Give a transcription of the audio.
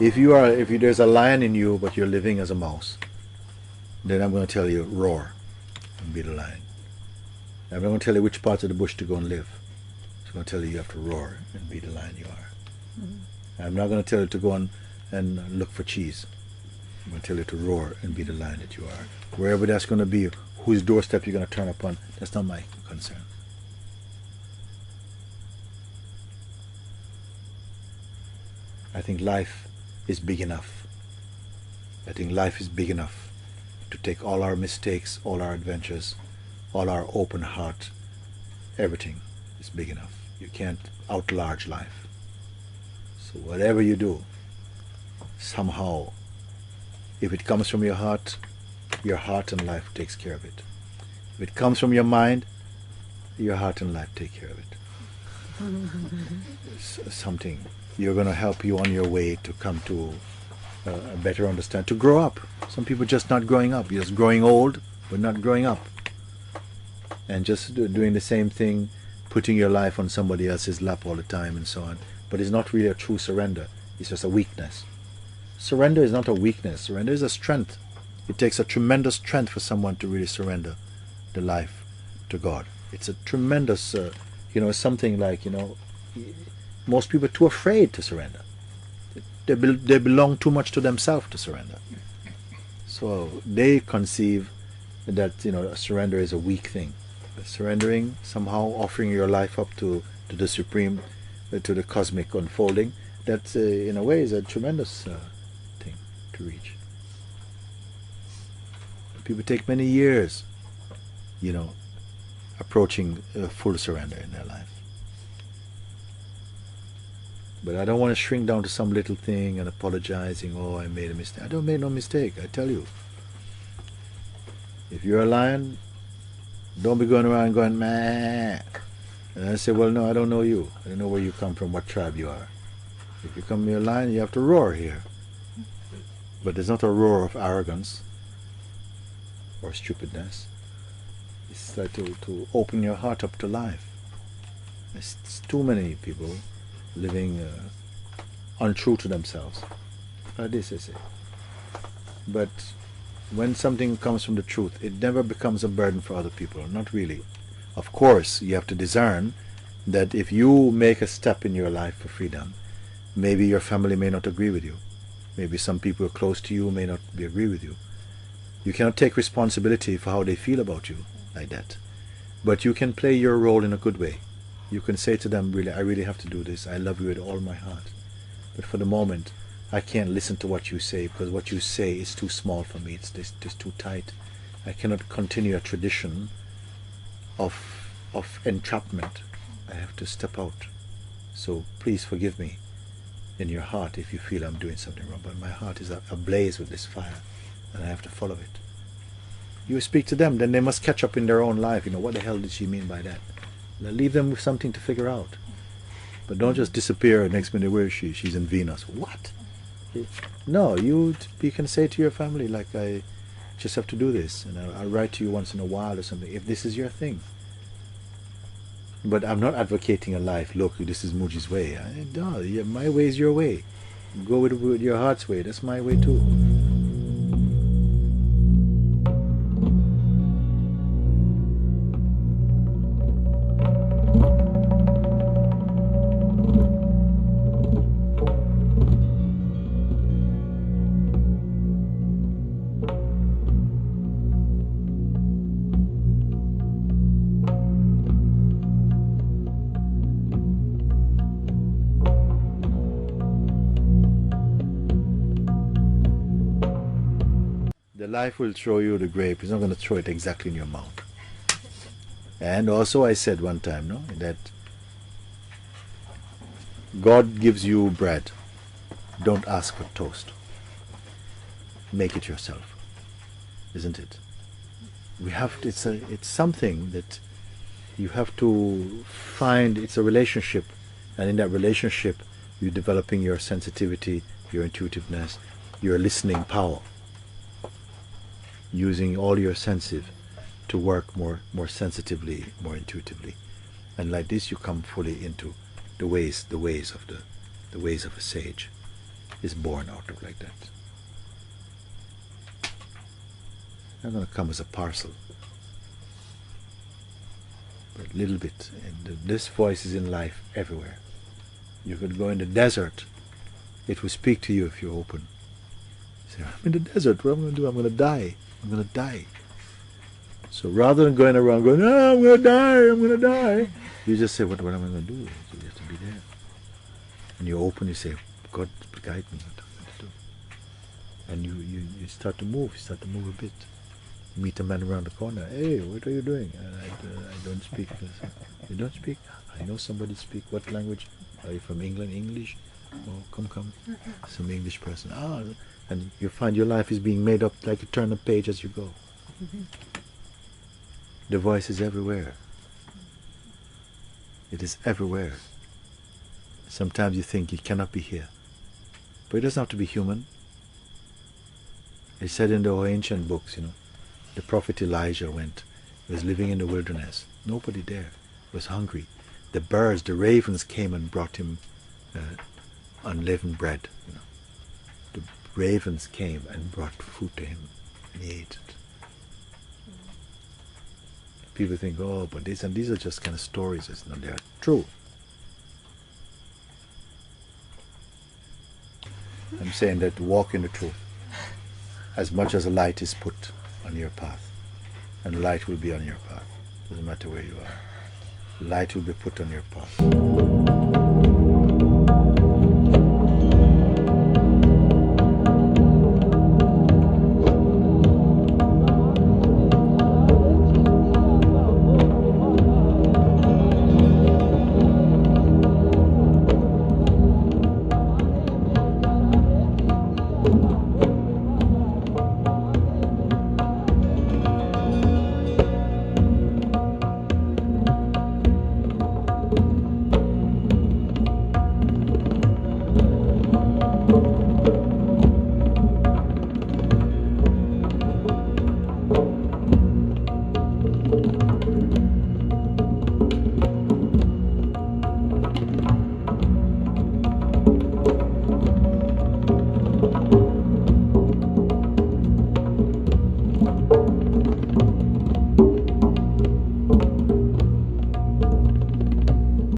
If there's a lion in you, but you're living as a mouse, then I'm going to tell you roar and be the lion. I'm not going to tell you which part of the bush to go and live. I'm going to tell you have to roar and be the lion you are. I'm not going to tell you to go and look for cheese. I'm going to tell you to roar and be the lion that you are. Wherever that's going to be, whose doorstep you're going to turn upon, that's not my concern. I think life is big enough. I think life is big enough to take all our mistakes, all our adventures, all our open heart, everything is big enough. You can't outlarge life. So whatever you do, somehow, if it comes from your heart and life takes care of it. If it comes from your mind, your heart and life take care of it. Something you're going to help you on your way to come to a better understand, to grow up. Some people just not growing up, you're just growing old, but not growing up. And just doing the same thing, putting your life on somebody else's lap all the time and so on. But it's not really a true surrender. It's just a weakness. Surrender is not a weakness. Surrender is a strength. It takes a tremendous strength for someone to really surrender the life to God. It's a tremendous, it's something like, most people are too afraid to surrender. They belong too much to themselves to surrender. So they conceive that, surrender is a weak thing. Surrendering, somehow offering your life up to the supreme, to the cosmic unfolding, that in a way is a tremendous thing to reach. People take many years, approaching full surrender in their life. But I don't want to shrink down to some little thing and apologizing, oh, I made a mistake. I don't make no mistake, I tell you. If you're a lion, don't be going around going, meh. And I say, well, no, I don't know you. I don't know where you come from, what tribe you are. If you come to a lion, you have to roar here. But there's not a roar of arrogance or stupidness. It's like to open your heart up to life. There's too many people living untrue to themselves. This I say. But when something comes from the truth, it never becomes a burden for other people. Not really. Of course, you have to discern that if you make a step in your life for freedom, maybe your family may not agree with you. Maybe some people close to you may not agree with you. You cannot take responsibility for how they feel about you like that. But you can play your role in a good way. You can say to them, really, I really have to do this. I love you with all my heart. But for the moment, I can't listen to what you say because what you say is too small for me. It's just too tight. I cannot continue a tradition of entrapment. I have to step out. So please forgive me in your heart if you feel I'm doing something wrong. But my heart is ablaze with this fire and I have to follow it. You speak to them, then they must catch up in their own life. What the hell did she mean by that? Leave them with something to figure out. But don't just disappear next minute, where is she? She's in Venus. What? No, you can say to your family, like, I just have to do this, and I'll write to you once in a while or something, if this is your thing. But I'm not advocating a life, look, this is Mooji's way. No, my way is your way. Go with your heart's way. That's my way too. Life will throw you the grape. It's not going to throw it exactly in your mouth. And also I said one time, that God gives you bread. Don't ask for toast. Make it yourself. Isn't it? We have to, it's something that you have to find. It's a relationship, and in that relationship you're developing your sensitivity, your intuitiveness, your listening power, using all your senses to work more sensitively, more intuitively, and like this you come fully into the ways of a sage. is born out of like that. It's not going to come as a parcel. But little bit. And this voice is in life everywhere. You could go in the desert. It will speak to you if you open. You say, I'm in the desert. What am I going to do? I'm going to die. I'm going to die. So rather than going around going, oh, I'm going to die, I'm going to die, you just say, what am I going to do? You have to be there. And you open, you say, God, guide me. What am I going to do? And you start to move. You start to move a bit. You meet a man around the corner. Hey, what are you doing? I don't speak. You don't speak? I know somebody speak. What language? Are you from England? English? Oh, come. Some English person. Ah, and you find your life is being made up like you turn a page as you go. The voice is everywhere. It is everywhere. Sometimes you think it cannot be here. But it doesn't have to be human. It said in the ancient books, the prophet Elijah was living in the wilderness. Nobody there. Was hungry. The birds, the ravens came and brought him unleavened bread. The ravens came and brought food to him, and he ate it. People think, oh, but these are just kind of stories. It's not, they are true. I'm saying that walk in the truth. As much as a light is put on your path, and light will be on your path. Doesn't matter where you are. Light will be put on your path.